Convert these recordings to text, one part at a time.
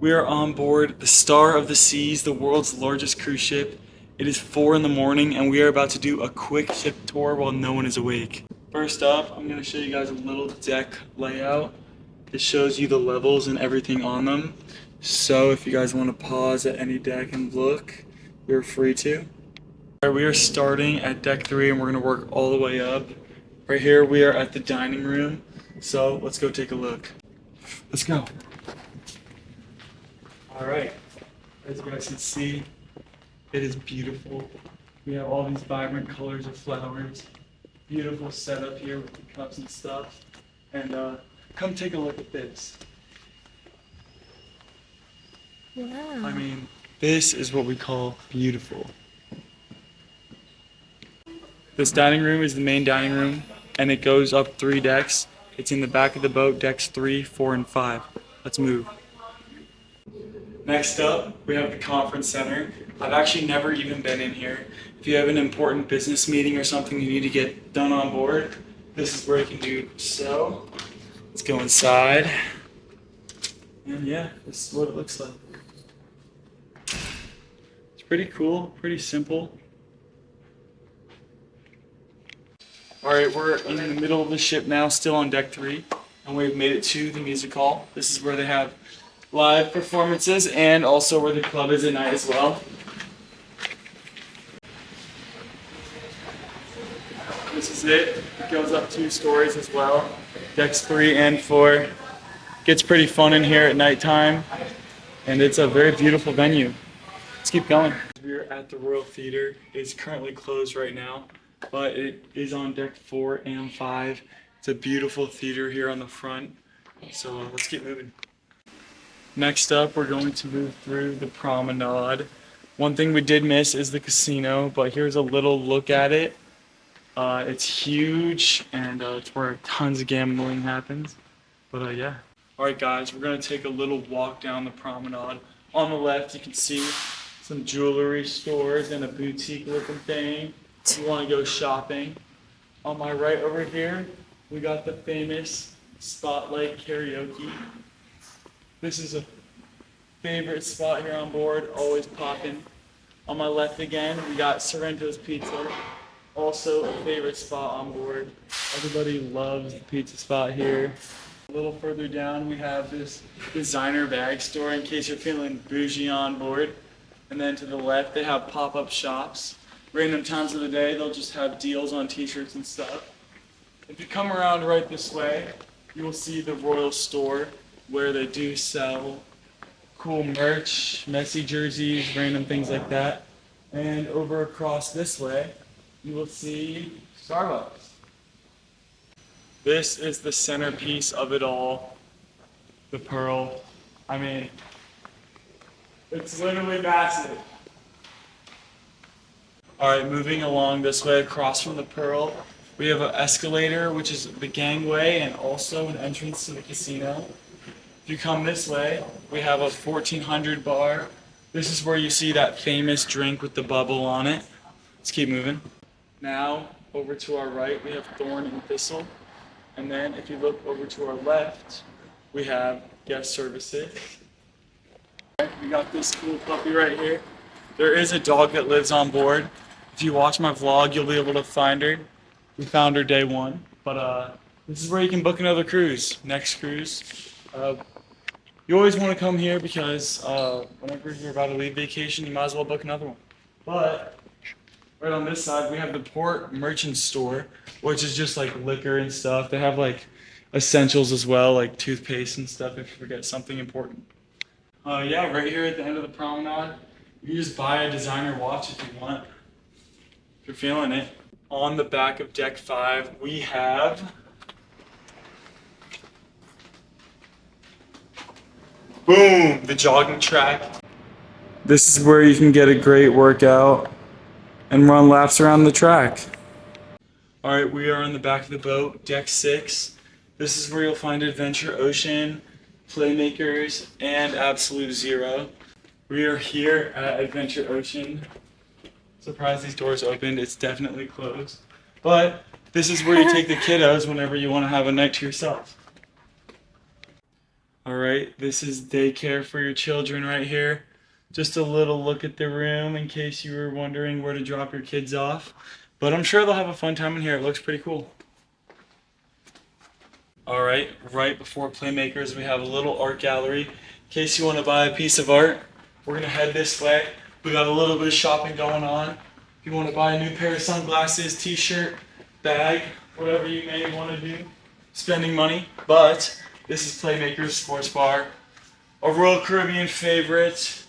We are on board the Star of the Seas, the world's largest cruise ship. It is 4 in the morning and we are about to do a quick ship tour while no one is awake. First up, I'm going to show you guys a little deck layout. It shows you the levels and everything on them. So if you guys want to pause at any deck and look, you're free to. Alright, we are starting at deck 3 and we're going to work all the way up. Right here we are at the dining room. So let's go take a look. Let's go. Alright, as you guys can see, it is beautiful. We have all these vibrant colors of flowers. Beautiful setup here with the cups and stuff. And come take a look at this. Wow. I mean, this is what we call beautiful. This dining room is the main dining room, and it goes up 3 decks. It's in the back of the boat, decks 3, 4, and 5. Let's move. Next up, we have the conference center. I've actually never even been in here. If you have an important business meeting or something you need to get done on board, this is where you can do so. Let's go inside. And yeah, this is what it looks like. It's pretty cool, pretty simple. Alright, we're in the middle of the ship now, still on deck 3, and we've made it to the music hall. This is where they have live performances and also where the club is at night as well. This is it. It goes up 2 stories as well. Decks 3 and 4. Gets pretty fun in here at nighttime, and it's a very beautiful venue. Let's keep going. We're at the Royal Theater. It's currently closed right now, but it is on deck 4 and 5. It's a beautiful theater here on the front. So let's keep moving. Next up, we're going to move through the promenade. One thing we did miss is the casino, but here's a little look at it. It's huge, and it's where tons of gambling happens. But yeah. Alright guys, we're going to take a little walk down the promenade. On the left, you can see some jewelry stores and a boutique looking thing if you want to go shopping. On my right over here, we got the famous Spotlight Karaoke. This is a favorite spot here on board, always popping. On my left again, we got Sorrento's Pizza, also a favorite spot on board. Everybody loves the pizza spot here. A little further down, we have this designer bag store in case you're feeling bougie on board. And then to the left, they have pop-up shops. Random times of the day, they'll just have deals on t-shirts and stuff. If you come around right this way, you will see the Royal Store, where they do sell cool merch, messy jerseys, random things like that. And over across this way, you will see Starbucks. This is the centerpiece of it all, the Pearl. I mean, it's literally massive. Alright, moving along this way across from the Pearl, we have an escalator, which is the gangway and also an entrance to the casino. If you come this way, we have a 1400 bar. This is where you see that famous drink with the bubble on it. Let's keep moving. Now, over to our right, we have Thorn and Thistle. And then if you look over to our left, we have guest services. We got this cool puppy right here. There is a dog that lives on board. If you watch my vlog, you'll be able to find her. We found her day 1. But this is where you can book another cruise. Next cruise. You always want to come here because whenever you're about to leave vacation, you might as well book another one. But right on this side, we have the Port Merchant Store, which is just like liquor and stuff. They have like essentials as well, like toothpaste and stuff if you forget something important. Yeah, right here at the end of the promenade, you can just buy a designer watch if you want, if you're feeling it. On the back of deck 5, we have boom, the jogging track. This is where you can get a great workout and run laps around the track. Alright, we are on the back of the boat, deck 6. This is where you'll find Adventure Ocean, Playmakers, and Absolute Zero. We are here at Adventure Ocean. Surprised these doors opened, it's definitely closed. But this is where you take the kiddos whenever you want to have a night to yourself. All right, this is daycare for your children right here. Just a little look at the room in case you were wondering where to drop your kids off. But I'm sure they'll have a fun time in here. It looks pretty cool. All right before Playmakers, we have a little art gallery. In case you want to buy a piece of art, we're gonna head this way. We got a little bit of shopping going on. If you want to buy a new pair of sunglasses, t-shirt, bag, whatever you may want to do, spending money. But this is Playmakers Sports Bar, a Royal Caribbean favorite. If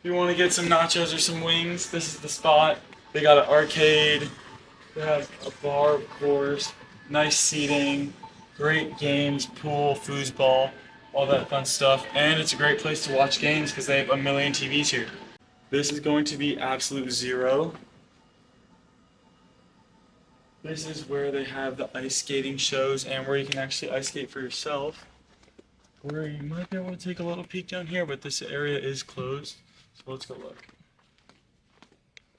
you want to get some nachos or some wings, this is the spot. They got an arcade, they have a bar, of course, nice seating, great games, pool, foosball, all that fun stuff. And it's a great place to watch games because they have a million TVs here. This is going to be Absolute Zero. This is where they have the ice skating shows and where you can actually ice skate for yourself. Where you might be able to take a little peek down here, but this area is closed. So let's go look.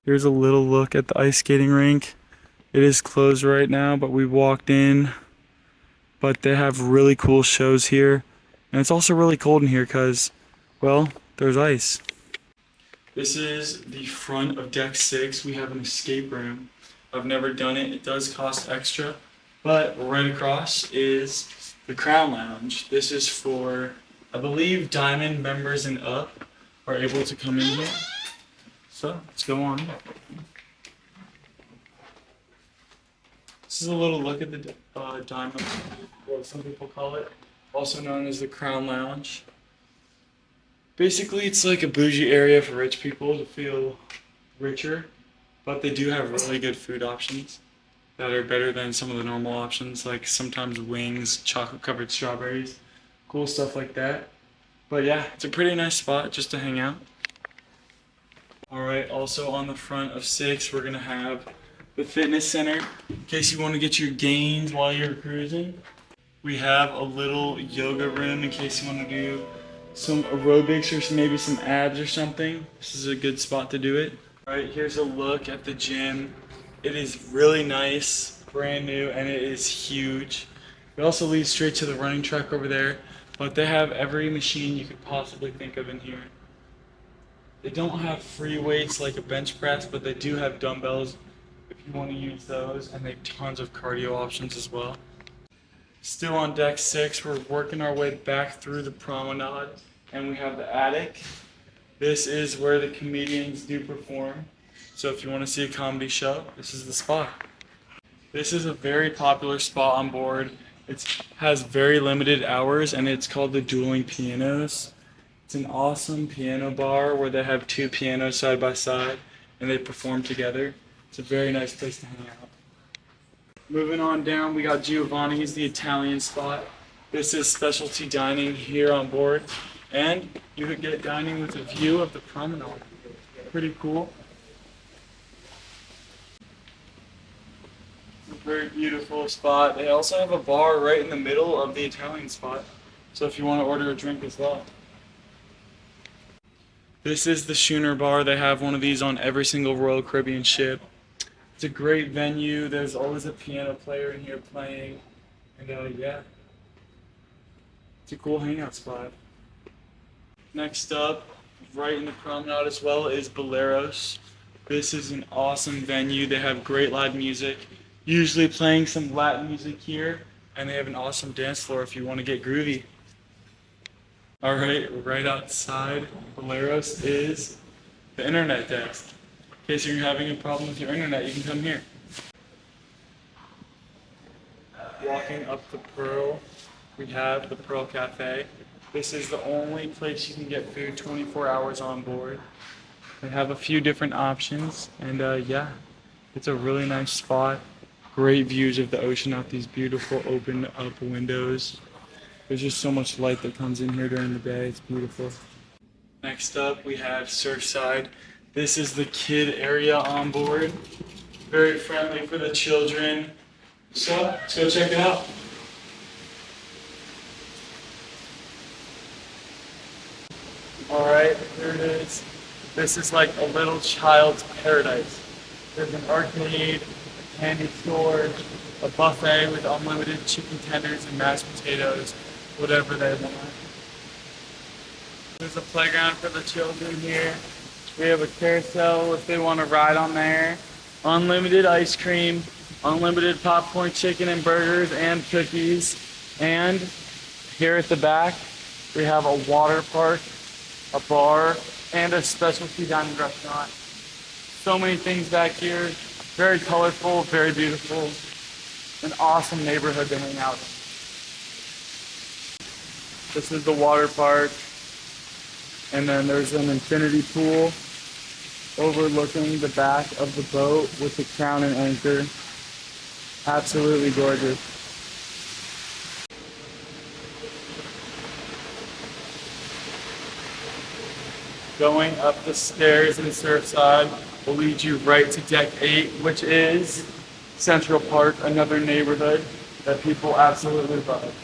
Here's a little look at the ice skating rink. It is closed right now, but we walked in. But they have really cool shows here. And it's also really cold in here because, well, there's ice. This is the front of Deck 6. We have an escape room. I've never done it. It does cost extra. But right across is the Crown Lounge. This is for, I believe, Diamond members and up are able to come in here. So let's go on. This is a little look at the Diamond, or some people call it, also known as the Crown Lounge. Basically, it's like a bougie area for rich people to feel richer, but they do have really good food options that are better than some of the normal options, like sometimes wings, chocolate-covered strawberries, cool stuff like that. But yeah, it's a pretty nice spot just to hang out. Alright, also on the front of 6, we're going to have the fitness center, in case you want to get your gains while you're cruising. We have a little yoga room in case you want to do some aerobics or maybe some abs or something. This is a good spot to do it. Alright, here's a look at the gym. It is really nice, brand new, and it is huge. It also leads straight to the running track over there, but they have every machine you could possibly think of in here. They don't have free weights like a bench press, but they do have dumbbells if you want to use those, and they have tons of cardio options as well. Still on Deck 6, we're working our way back through the promenade, and we have the attic. This is where the comedians do perform. So if you want to see a comedy show, this is the spot. This is a very popular spot on board. It has very limited hours, and it's called the Dueling Pianos. It's an awesome piano bar where they have 2 pianos side by side, and they perform together. It's a very nice place to hang out. Moving on down, we got Giovanni's, the Italian spot. This is specialty dining here on board, and you could get dining with a view of the promenade. Pretty cool. It's a very beautiful spot. They also have a bar right in the middle of the Italian spot, so if you want to order a drink as well. This is the Schooner Bar. They have one of these on every single Royal Caribbean ship. It's a great venue. There's always a piano player in here playing. And yeah, it's a cool hangout spot. Next up, right in the promenade as well, is Boleros. This is an awesome venue. They have great live music, usually playing some Latin music here. And they have an awesome dance floor if you want to get groovy. Alright, right outside Boleros is the internet desk. In case you're having a problem with your internet, you can come here. Walking up the Pearl, we have the Pearl Cafe. This is the only place you can get food 24 hours on board. They have a few different options, and yeah, it's a really nice spot. Great views of the ocean out these beautiful open up windows. There's just so much light that comes in here during the day. It's beautiful. Next up, we have Surfside. This is the kid area on board. Very friendly for the children. So, let's go check it out. Alright, here it is. This is like a little child's paradise. There's an arcade, a candy store, a buffet with unlimited chicken tenders and mashed potatoes, whatever they want. There's a playground for the children here. We have a carousel if they want to ride on there. Unlimited ice cream, unlimited popcorn, chicken, and burgers, and cookies. And here at the back, we have a water park, a bar, and a specialty dining restaurant. So many things back here. Very colorful, very beautiful. An awesome neighborhood to hang out in. This is the water park. And then there's an infinity pool overlooking the back of the boat with the crown and anchor. Absolutely gorgeous. Going up the stairs in Surfside will lead you right to Deck 8, which is Central Park, another neighborhood that people absolutely love.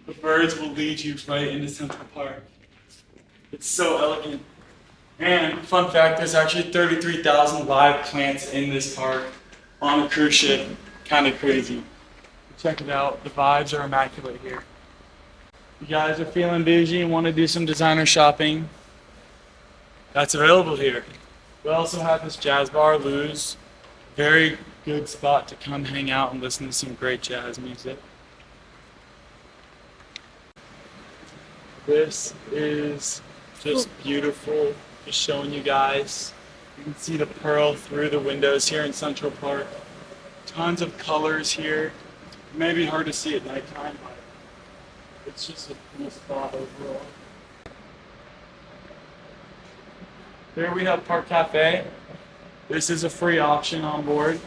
The birds will lead you right into Central Park. It's so elegant. And fun fact, there's actually 33,000 live plants in this park on a cruise ship. Kind of crazy. Check it out. The vibes are immaculate here. You guys are feeling bougie and want to do some designer shopping? That's available here. We also have this jazz bar, Lou's. Very good spot to come hang out and listen to some great jazz music. This is just beautiful. Just showing you guys. You can see the pearl through the windows here in Central Park. Tons of colors here. It may be hard to see at nighttime, but it's just a cool spot overall. Here we have Park Cafe. This is a free option on board.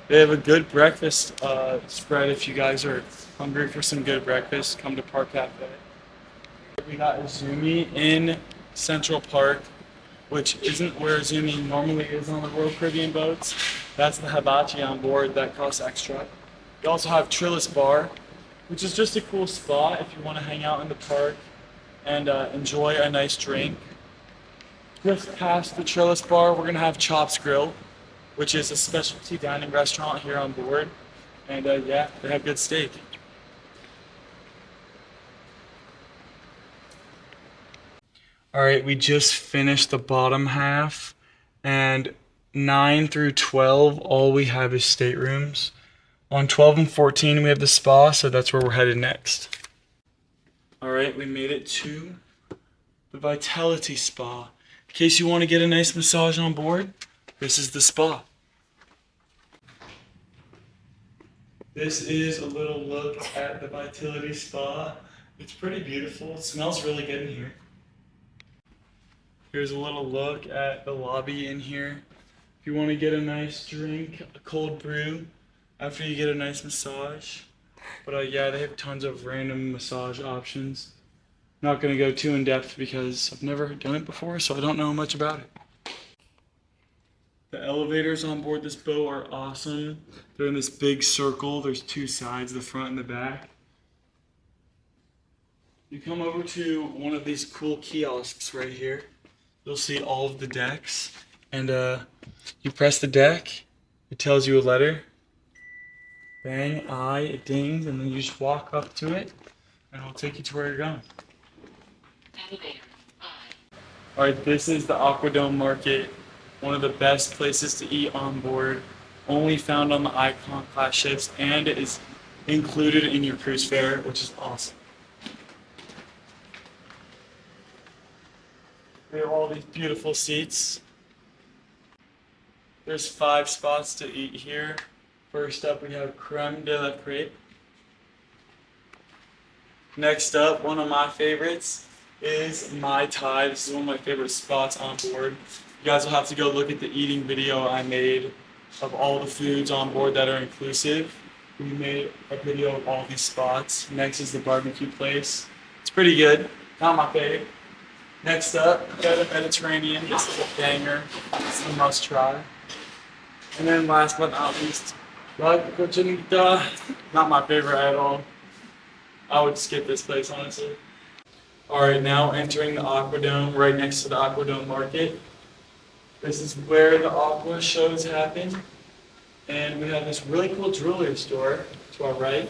They have a good breakfast spread if you guys are hungry for some good breakfast. Come to Park Cafe. We got Izumi in Central Park, which isn't where Izumi normally is on the Royal Caribbean boats. That's the hibachi on board that costs extra. We also have Trillis Bar, which is just a cool spot if you want to hang out in the park and enjoy a nice drink. Just past the Trillis Bar, we're going to have Chops Grill, which is a specialty dining restaurant here on board. And yeah, they have good steak. Alright, we just finished the bottom half, and 9 through 12, all we have is staterooms. On 12 and 14, we have the spa, so that's where we're headed next. Alright, we made it to the Vitality Spa. In case you want to get a nice massage on board, this is the spa. This is a little look at the Vitality Spa. It's pretty beautiful. It smells really good in here. Here's a little look at the lobby in here. If you want to get a nice drink, a cold brew, after you get a nice massage. But yeah, they have tons of random massage options. I'm not going to go too in depth because I've never done it before, so I don't know much about it. The elevators on board this boat are awesome. They're in this big circle. There's two sides, the front and the back. You come over to one of these cool kiosks right here. You'll see all of the decks, and you press the deck, it tells you a letter, bang, I, it dings, and then you just walk up to it, and it'll take you to where you're going. Elevator, I. Alright, this is the Aquadome Market, one of the best places to eat on board, only found on the Icon class ships, and it is included in your cruise fare, which is awesome. We have all these beautiful seats. There's 5 spots to eat here. First up, we have Creme de la Crepe. Next up, one of my favorites is Mai Tai. This is one of my favorite spots on board. You guys will have to go look at the eating video I made of all the foods on board that are inclusive. We made a video of all these spots. Next is the barbecue place. It's pretty good. Not my favorite. Next up, we got the Mediterranean. This is a banger. This is a must try. And then last but not least, La Cochinita. Not my favorite at all. I would skip this place, honestly. Alright, now entering the Aquadome, right next to the Aquadome Market. This is where the Aqua shows happen. And we have this really cool jewelry store to our right.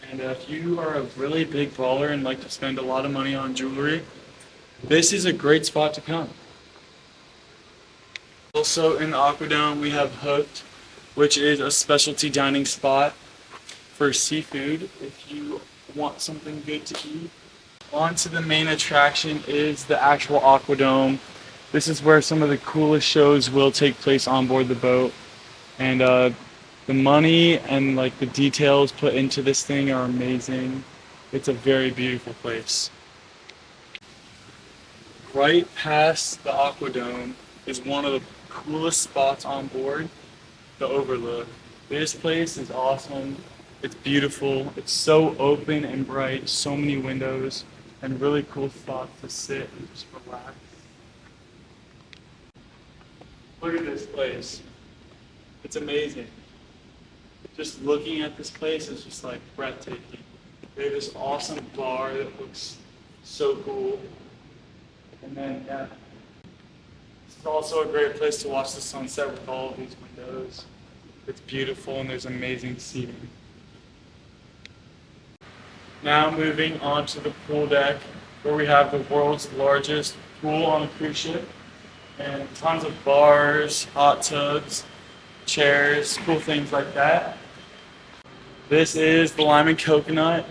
And if you are a really big baller and like to spend a lot of money on jewelry, this is a great spot to come. Also in the Aquadome, we have Hooked, which is a specialty dining spot for seafood if you want something good to eat. On to the main attraction is the actual Aquadome. This is where some of the coolest shows will take place on board the boat. And the money and like the details put into this thing are amazing. It's a very beautiful place. Right past the Aquadome is one of the coolest spots on board, the Overlook. This place is awesome. It's beautiful. It's so open and bright, so many windows, and really cool spots to sit and just relax. Look at this place. It's amazing. Just looking at this place is just like breathtaking. They have this awesome bar that looks so cool. And then, yeah, it's also a great place to watch the sunset with all of these windows. It's beautiful and there's amazing seating. Now moving on to the pool deck, where we have the world's largest pool on a cruise ship. And tons of bars, hot tubs, chairs, cool things like that. This is the Lime and Coconut.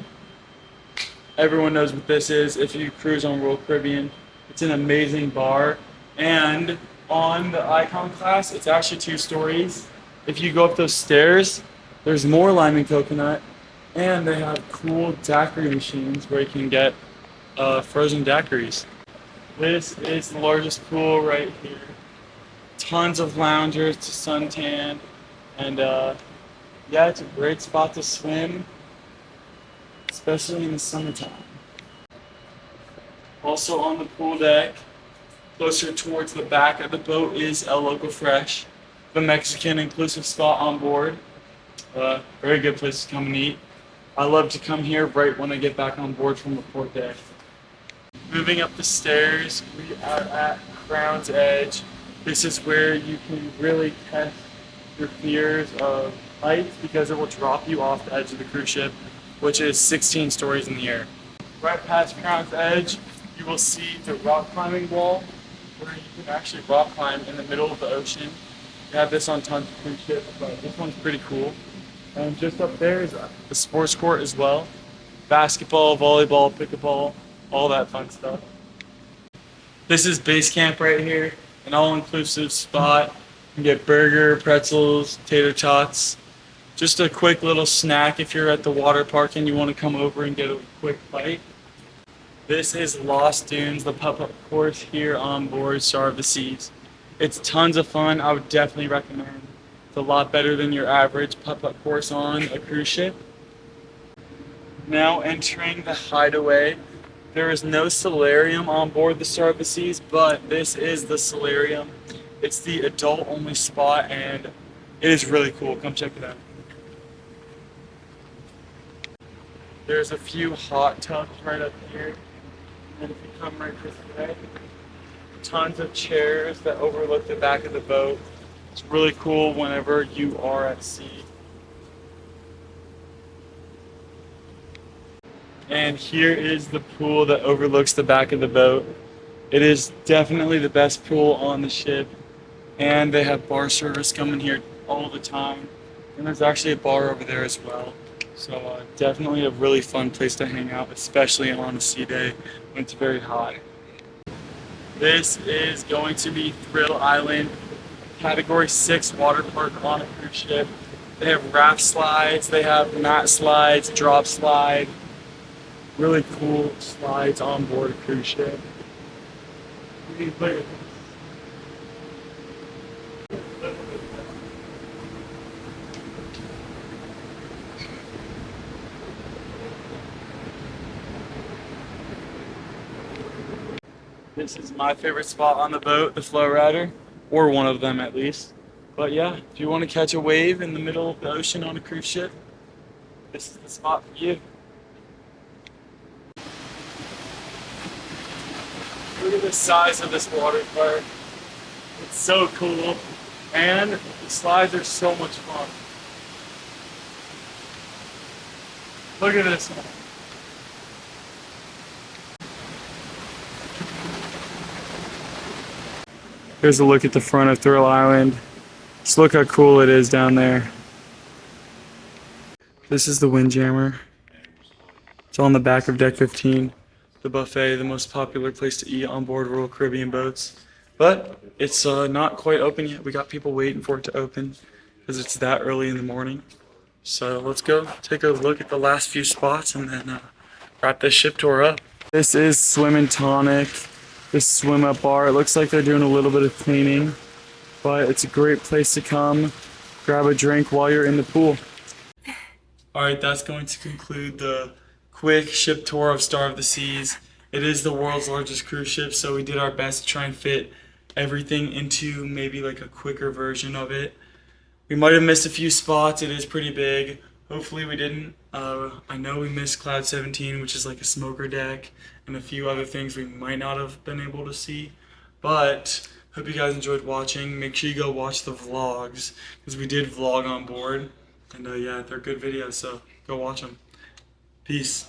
Everyone knows what this is if you cruise on Royal Caribbean. It's an amazing bar. And on the Icon class, it's actually 2 stories. If you go up those stairs, there's more Lime and Coconut. And they have cool daiquiri machines where you can get frozen daiquiris. This is the largest pool right here. Tons of loungers to suntan. And yeah, it's a great spot to swim, especially in the summertime. Also on the pool deck, closer towards the back of the boat, is El Loco Fresh, the Mexican inclusive spot on board. Very good place to come and eat. I love to come here right when I get back on board from the port deck. Moving up the stairs, we are at Crown's Edge. This is where you can really test your fears of heights because it will drop you off the edge of the cruise ship, which is 16 stories in the air. Right past Crown's Edge, you will see the rock climbing wall, where you can actually rock climb in the middle of the ocean. You have this on tons of cruise ships, but this one's pretty cool. And just up there is the sports court as well. Basketball, volleyball, pickleball, all that fun stuff. This is base camp right here, an all-inclusive spot. You can get burger, pretzels, tater tots. Just a quick little snack if you're at the water park and you want to come over and get a quick bite. This is Lost Dunes, the putt-putt course here on board Star of the Seas. It's tons of fun. I would definitely recommend. It's a lot better than your average putt-putt course on a cruise ship. Now entering the Hideaway. There is no solarium on board the Star of the Seas, but this is the solarium. It's the adult-only spot, and it is really cool. Come check it out. There's a few hot tubs right up here. And if you come right this way, tons of chairs that overlook the back of the boat. It's really cool whenever you are at sea. And here is the pool that overlooks the back of the boat. It is definitely the best pool on the ship. And they have bar service coming here all the time. And there's actually a bar over there as well. So definitely a really fun place to hang out, especially on a sea day when it's very hot. This is going to be Thrill Island, Category 6 water park on a cruise ship. They have raft slides, they have mat slides, drop slide. Really cool slides on board a cruise ship. Look at this. This is my favorite spot on the boat, the Flow Rider, or one of them at least. But yeah, if you want to catch a wave in the middle of the ocean on a cruise ship, this is the spot for you. Look at the size of this water park. It's so cool, and the slides are so much fun. Look at this. Here's a look at the front of Thrill Island. Just look how cool it is down there. This is the Windjammer. It's on the back of Deck 15. The buffet, the most popular place to eat on board Royal Caribbean boats. But it's not quite open yet. We got people waiting for it to open because it's that early in the morning. So let's go take a look at the last few spots and then wrap this ship tour up. This is Swim and Tonic. This swim up bar. It looks like they're doing a little bit of cleaning, but it's a great place to come grab a drink while you're in the pool. Alright, that's going to conclude the quick ship tour of Star of the Seas. It is the world's largest cruise ship, so we did our best to try and fit everything into maybe like a quicker version of it. We might have missed a few spots. It is pretty big. Hopefully we didn't. I know we missed Cloud 17, which is like a smoker deck, and a few other things we might not have been able to see. But hope you guys enjoyed watching. Make sure you go watch the vlogs, because we did vlog on board. And yeah, they're good videos, so go watch them. Peace.